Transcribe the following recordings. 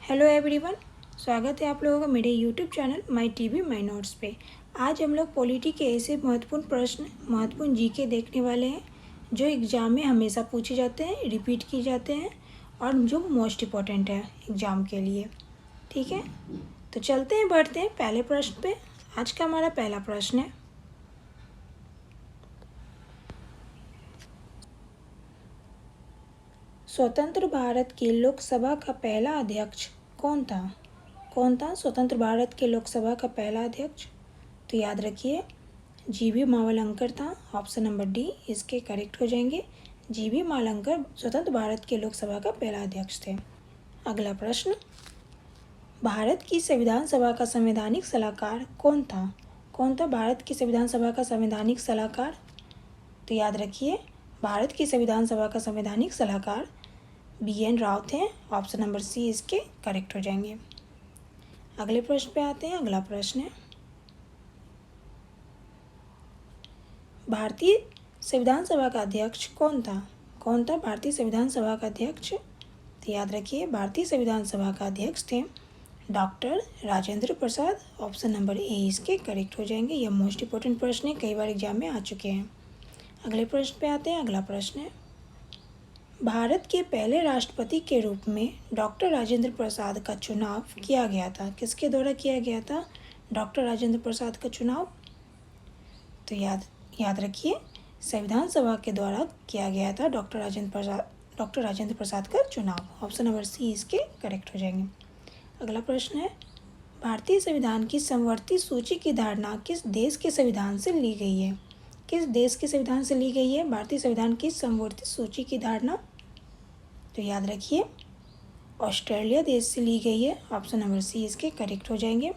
Hello everyone, स्वागत है आप लोगों का मेरे YouTube channel my TV my notes पे। आज हम लोग पॉलिटी के ऐसे महत्वपूर्ण प्रश्न, महत्वपूर्ण जीके देखने वाले हैं जो एग्ज़ाम में हमेशा पूछे जाते हैं, रिपीट किए जाते हैं और जो मोस्ट इम्पॉर्टेंट है एग्ज़ाम के लिए। ठीक है, तो चलते हैं, बढ़ते हैं पहले प्रश्न पे। आज का हमारा पहला प्रश्न है, स्वतंत्र भारत की लोकसभा का पहला अध्यक्ष कौन था? कौन था स्वतंत्र भारत के लोकसभा का पहला अध्यक्ष? तो याद रखिए, जीबी मावलंकर था। ऑप्शन नंबर डी इसके करेक्ट हो जाएंगे। जीबी मावलंकर स्वतंत्र भारत के लोकसभा का पहला अध्यक्ष थे। अगला प्रश्न, भारत की संविधान सभा का संवैधानिक सलाहकार कौन था? कौन था भारत की संविधान सभा का संवैधानिक सलाहकार? तो याद रखिए, भारत की संविधान सभा का संवैधानिक सलाहकार BN राव थे। ऑप्शन नंबर सी इसके करेक्ट हो जाएंगे। अगले प्रश्न पे आते हैं। अगला प्रश्न है, भारतीय संविधान सभा का अध्यक्ष कौन था? कौन था भारतीय संविधान सभा का अध्यक्ष? तो याद रखिए, भारतीय संविधान सभा का अध्यक्ष थे doctor Rajendra Prasad. Option number A इसके करेक्ट हो जाएंगे। यह मोस्ट इंपॉर्टेंट प्रश्न है, कई बार एग्जाम में आ चुके हैं। अगले प्रश्न पे आते हैं। अगला प्रश्न है, भारत के पहले राष्ट्रपति के रूप में डॉक्टर राजेंद्र प्रसाद का चुनाव किया गया था। किसके द्वारा किया गया था डॉक्टर राजेंद्र प्रसाद का चुनाव? तो याद रखिए, संविधान सभा के द्वारा किया गया था डॉक्टर राजेंद्र प्रसाद का चुनाव। ऑप्शन नंबर सी इसके करेक्ट हो जाएंगे। अगला प्रश्न है, भारतीय संविधान की समवर्ती सूची की धारणा किस देश के संविधान से ली गई है? किस देश के संविधान से ली गई है भारतीय संविधान की समवर्ती सूची की धारणा? तो याद रखिए, ऑस्ट्रेलिया देश से ली गई है। ऑप्शन नंबर सी इसके करेक्ट हो जाएंगे।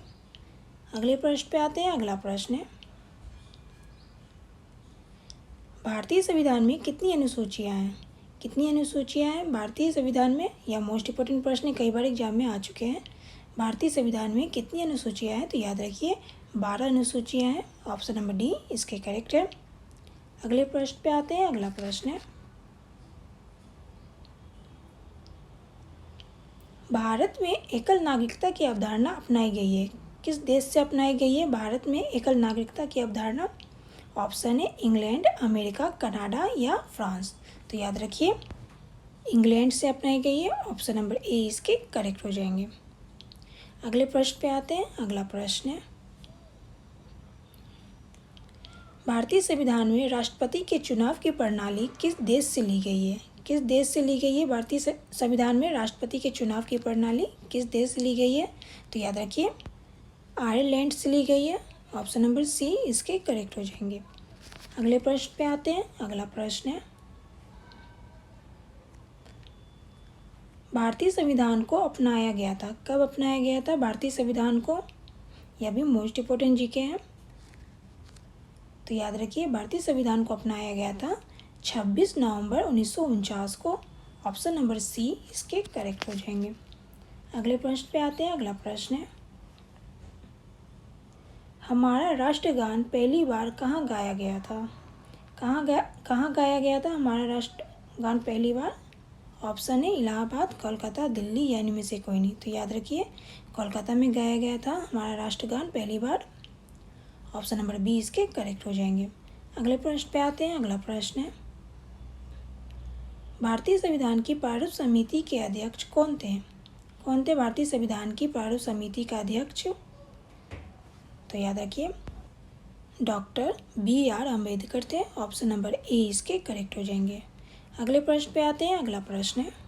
अगले प्रश्न पे आते हैं। अगला प्रश्न है, भारतीय संविधान में कितनी अनुसूचियां हैं? कितनी अनुसूचियां हैं भारतीय संविधान में? यह मोस्ट इंपॉर्टेंट प्रश्न है, कई बार एग्जाम में आ चुके हैं। भारतीय संविधान में कितनी अनुसूचियां हैं? तो याद रखिए, 12 अनुसूचियां हैं। ऑप्शन नंबर डी इसके करेक्ट है। अगले प्रश्न पे आते हैं। अगला प्रश्न है, भारत में एकल नागरिकता की अवधारणा अपनाई गई है। किस देश से अपनाई गई है भारत में एकल नागरिकता की अवधारणा? ऑप्शन है इंग्लैंड, अमेरिका, कनाडा या फ्रांस। तो याद रखिए, इंग्लैंड से अपनाई गई है। ऑप्शन नंबर ए इसके करेक्ट हो जाएंगे। अगले प्रश्न पे आते हैं। अगला प्रश्न है, भारतीय संविधान में राष्ट्रपति के चुनाव की प्रणाली किस देश से ली गई है? किस देश से ली गई है भारतीय संविधान में राष्ट्रपति के चुनाव की प्रणाली किस देश से ली गई है? तो याद रखिए, आयरलैंड से ली गई है। ऑप्शन नंबर सी इसके करेक्ट हो जाएंगे। अगले प्रश्न पे आते हैं। अगला प्रश्न है, भारतीय संविधान को अपनाया गया था। कब अपनाया गया था भारतीय संविधान को? यह भी मोस्ट इंपॉर्टेंट जीके हैं। तो याद रखिए, भारतीय संविधान को अपनाया गया था 26 नवंबर 1949 को। ऑप्शन नंबर सी इसके करेक्ट हो जाएंगे। अगले प्रश्न पे आते हैं। अगला प्रश्न है, हमारा राष्ट्रगान पहली बार कहाँ गाया गया था? कहाँ गाया गया था हमारा राष्ट्रगान पहली बार? ऑप्शन है इलाहाबाद, कोलकाता, दिल्ली या इनमें से कोई नहीं। तो याद रखिए, कोलकाता में गाया गया था हमारा राष्ट्रगान पहली बार। ऑप्शन नंबर बी इसके करेक्ट हो जाएंगे। अगले प्रश्न पे आते हैं। अगला प्रश्न है, भारतीय संविधान की प्रारूप समिति के अध्यक्ष कौन थे? कौन थे भारतीय संविधान की प्रारूप समिति का अध्यक्ष? तो याद रखिए, डॉक्टर BR अम्बेडकर थे। ऑप्शन नंबर ए इसके करेक्ट हो जाएंगे। अगले प्रश्न पे आते हैं। अगला प्रश्न है,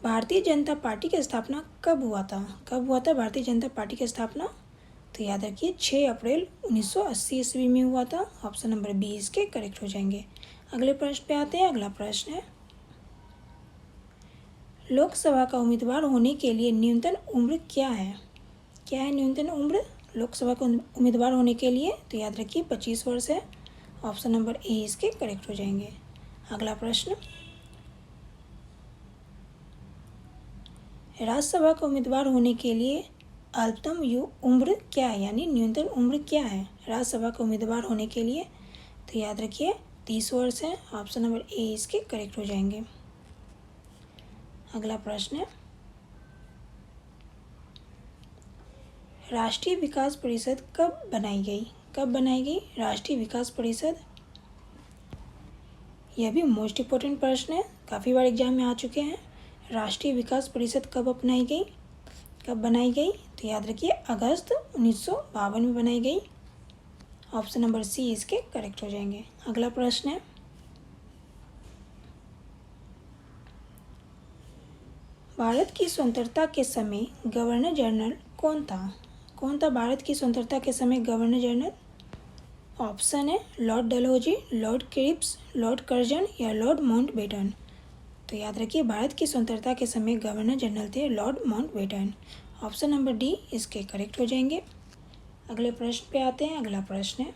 भारतीय जनता पार्टी की स्थापना कब हुआ था? कब हुआ था भारतीय जनता पार्टी की स्थापना? तो याद रखिए, 6 अप्रैल 1980 ईस्वी में हुआ था। ऑप्शन नंबर बी इसके करेक्ट हो जाएंगे। अगले प्रश्न पे आते हैं। अगला प्रश्न है, लोकसभा का उम्मीदवार होने के लिए न्यूनतम उम्र क्या है? क्या है न्यूनतम उम्र लोकसभा का उम्मीदवार होने के लिए? तो याद रखिए, 25 वर्ष है। ऑप्शन नंबर ए इसके करेक्ट हो जाएंगे। अगला प्रश्न, राज्यसभा का उम्मीदवार होने के लिए अल्पतम उम्र क्या है, यानी न्यूनतम उम्र क्या है राज्यसभा का उम्मीदवार होने के लिए? तो याद रखिए, 30 वर्ष है। ऑप्शन नंबर ए इसके करेक्ट हो जाएंगे। अगला प्रश्न है, राष्ट्रीय विकास परिषद कब बनाई गई? कब बनाई गई राष्ट्रीय विकास परिषद? यह भी मोस्ट इम्पोर्टेंट प्रश्न है, काफ़ी बार एग्जाम में आ चुके हैं। राष्ट्रीय विकास परिषद कब अपनाई गई, कब बनाई गई? तो याद रखिए अगस्त 1952 में बनाई गई। ऑप्शन नंबर सी इसके करेक्ट हो जाएंगे। अगला प्रश्न है, भारत की स्वतंत्रता के समय गवर्नर जनरल कौन था? कौन था भारत की स्वतंत्रता के समय गवर्नर जनरल? ऑप्शन है Lord Dalhousie, Lord Cripps, Lord Curzon या लॉर्ड माउंटबेटन। तो याद रखिए भारत की स्वतंत्रता के समय गवर्नर जनरल थे Lord Mountbatten. Option number D इसके करेक्ट हो जाएंगे। अगले प्रश्न पे आते हैं। अगला प्रश्न है,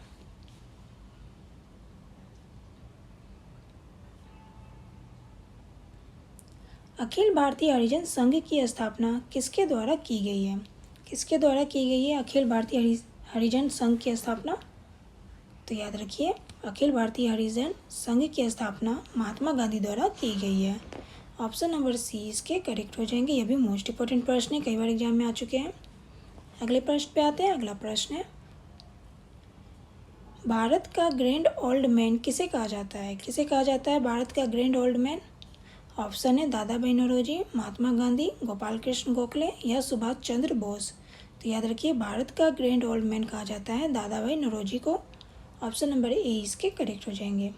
अखिल भारतीय हरिजन संघ की स्थापना किसके द्वारा की गई है? किसके द्वारा की गई है अखिल भारतीय हरिजन संघ की स्थापना? तो याद रखिए अखिल भारतीय हरिजन संघ की स्थापना महात्मा गांधी द्वारा की गई है। ऑप्शन नंबर सी इसके करेक्ट हो जाएंगे। यह भी मोस्ट इंपॉर्टेंट प्रश्न है, कई बार एग्जाम में आ चुके हैं। अगले प्रश्न पे आते हैं। अगला प्रश्न है, भारत का ग्रैंड ओल्ड मैन किसे कहा जाता है? किसे कहा जाता है भारत का ग्रैंड ओल्ड मैन? ऑप्शन है दादा भाई नौरोजी, महात्मा गांधी, गोपाल कृष्ण गोखले या सुभाष चंद्र बोस। तो याद रखिए भारत का ग्रैंड ओल्ड मैन कहा जाता है दादा भाई नौरोजी को। ऑप्शन नंबर ए इसके करेक्ट हो जाएंगे।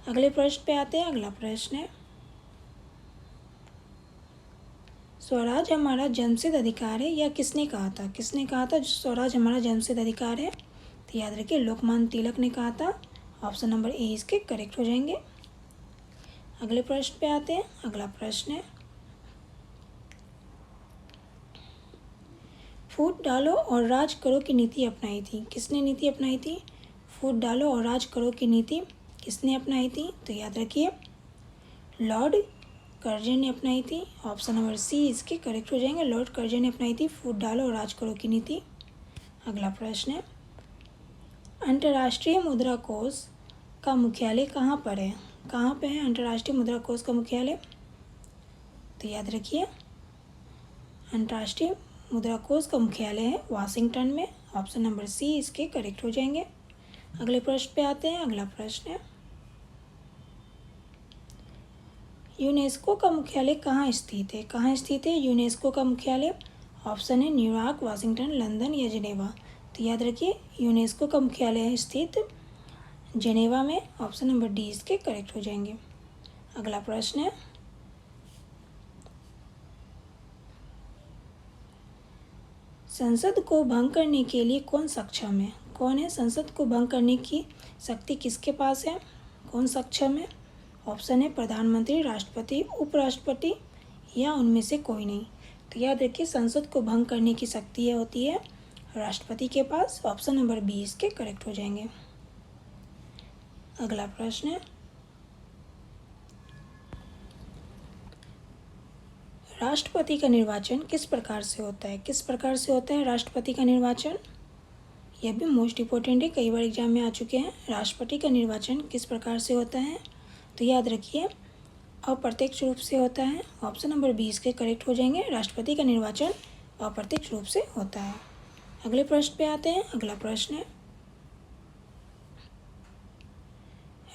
अगले प्रश्न पे आते हैं। अगला प्रश्न है, स्वराज हमारा जन्मसिद्ध अधिकार है या किसने कहा था? किसने कहा था स्वराज हमारा जन्मसिद्ध अधिकार है? तो याद रखिए लोकमान्य तिलक ने कहा था। ऑप्शन नंबर ए इसके करेक्ट हो जाएंगे। अगले प्रश्न पे आते हैं। अगला प्रश्न है, फूट डालो और राज करो की नीति अपनाई थी? किसने नीति अपनाई थी? फूट डालो और राज करो की नीति किसने अपनाई थी? तो याद रखिए लॉर्ड कर्जन ने अपनाई थी। ऑप्शन नंबर सी इसके करेक्ट हो जाएंगे। लॉर्ड कर्जन ने अपनाई थी फूट डालो और राज करो की नीति। अगला प्रश्न है, अंतर्राष्ट्रीय मुद्रा कोष का मुख्यालय कहाँ पर है? कहाँ पे है अंतर्राष्ट्रीय मुद्रा कोष का मुख्यालय? तो याद रखिए अंतर्राष्ट्रीय मुद्रा कोष का मुख्यालय है वाशिंगटन में। ऑप्शन नंबर सी इसके करेक्ट हो जाएंगे। अगले प्रश्न पे आते हैं। अगला प्रश्न है, यूनेस्को का मुख्यालय कहाँ स्थित है? कहाँ स्थित है यूनेस्को का मुख्यालय? ऑप्शन है न्यूयॉर्क, वाशिंगटन, लंदन या जिनेवा। तो याद रखिए यूनेस्को का मुख्यालय है स्थित जिनेवा में। ऑप्शन नंबर डी इसके करेक्ट हो जाएंगे। अगला प्रश्न है, संसद को भंग करने के लिए कौन सक्षम है? कौन है संसद को भंग करने की शक्ति किसके पास है? कौन सक्षम है? ऑप्शन है प्रधानमंत्री, राष्ट्रपति, उपराष्ट्रपति या उनमें से कोई नहीं। तो याद रखिए संसद को भंग करने की शक्ति होती है राष्ट्रपति के पास। ऑप्शन नंबर बी इसके करेक्ट हो जाएंगे। अगला प्रश्न है, राष्ट्रपति का निर्वाचन किस प्रकार से होता है? किस प्रकार से होता है राष्ट्रपति का निर्वाचन? यह भी मोस्ट इम्पोर्टेंट है, कई बार एग्जाम में आ चुके हैं। राष्ट्रपति का निर्वाचन किस प्रकार से होता है? तो याद रखिए अप्रत्यक्ष रूप से होता है। ऑप्शन नंबर 20 के करेक्ट हो जाएंगे। राष्ट्रपति का निर्वाचन अप्रत्यक्ष रूप से होता है। अगले प्रश्न पे आते हैं। अगला प्रश्न है,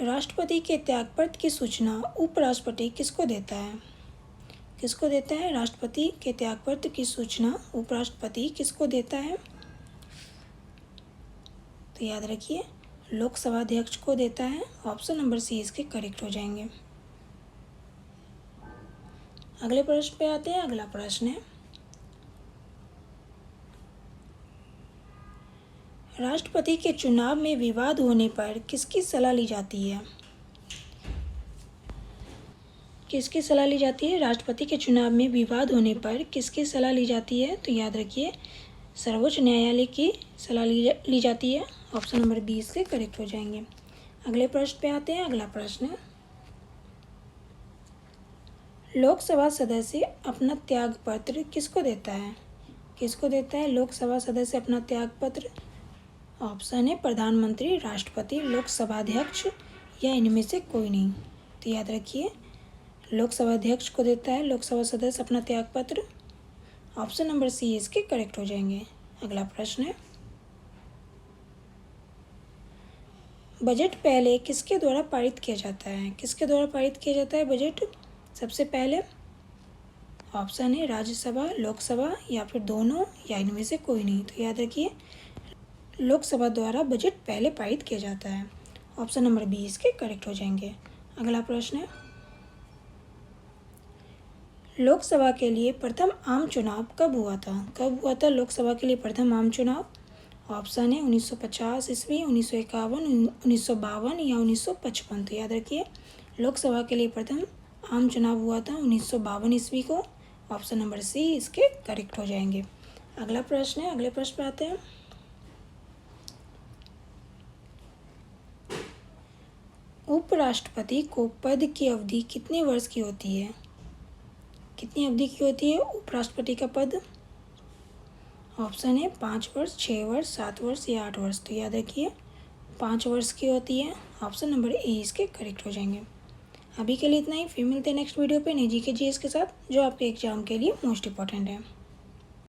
राष्ट्रपति के त्यागपत्र की सूचना उपराष्ट्रपति किसको देता है? किसको देता है? राष्ट्रपति के त्यागपत्र की सूचना उपराष्ट्रपति किसको देता है? तो याद रखिए लोकसभा अध्यक्ष को देता है। ऑप्शन नंबर सी इसके करेक्ट हो जाएंगे। अगले प्रश्न पे आते हैं। अगला प्रश्न है, राष्ट्रपति के चुनाव में विवाद होने पर किसकी सलाह ली जाती है? किसकी सलाह ली जाती है? राष्ट्रपति के चुनाव में विवाद होने पर किसकी सलाह ली जाती है? तो याद रखिए सर्वोच्च न्यायालय की सलाह ली जाती है। ऑप्शन नंबर 20 से करेक्ट हो जाएंगे। अगले प्रश्न पे आते हैं। अगला प्रश्न है, लोकसभा सदस्य अपना त्यागपत्र किसको देता है? किसको देता है लोकसभा सदस्य अपना त्यागपत्र? ऑप्शन है प्रधानमंत्री, राष्ट्रपति, लोकसभा अध्यक्ष या इनमें से कोई नहीं। तो याद रखिए लोकसभा अध्यक्ष को देता है लोकसभा सदस्य अपना त्यागपत्र? ऑप्शन नंबर सी इसके करेक्ट हो जाएंगे। अगला प्रश्न है, बजट पहले किसके द्वारा पारित किया जाता है? किसके द्वारा पारित किया जाता है बजट सबसे पहले? ऑप्शन है राज्यसभा, लोकसभा या फिर दोनों या इनमें से कोई नहीं। तो याद रखिए लोकसभा द्वारा बजट पहले पारित किया जाता है। ऑप्शन नंबर बी इसके करेक्ट हो जाएंगे। अगला प्रश्न है, लोकसभा के लिए प्रथम आम चुनाव कब हुआ था? कब हुआ था लोकसभा के लिए प्रथम आम चुनाव? ऑप्शन है 1950 ईस्वी, 1951, 1952 या 1955। तो याद रखिए लोकसभा के लिए प्रथम आम चुनाव हुआ था 1952 ईस्वी को। ऑप्शन नंबर सी इसके करेक्ट हो जाएंगे। अगला प्रश्न है, अगले प्रश्न पे आते हैं। उपराष्ट्रपति को पद की अवधि कितने वर्ष की होती है? कितनी अवधि की होती है उपराष्ट्रपति का पद? ऑप्शन है 5 वर्ष, 6 वर्ष, 7 वर्ष या 8 वर्ष। तो याद रखिए 5 वर्ष की होती है। ऑप्शन नंबर ए इसके करेक्ट हो जाएंगे। अभी के लिए इतना ही, फिर मिलते हैं नेक्स्ट वीडियो पे नई जीके जीएस के साथ जो आपके एग्जाम के लिए मोस्ट इंपॉर्टेंट है।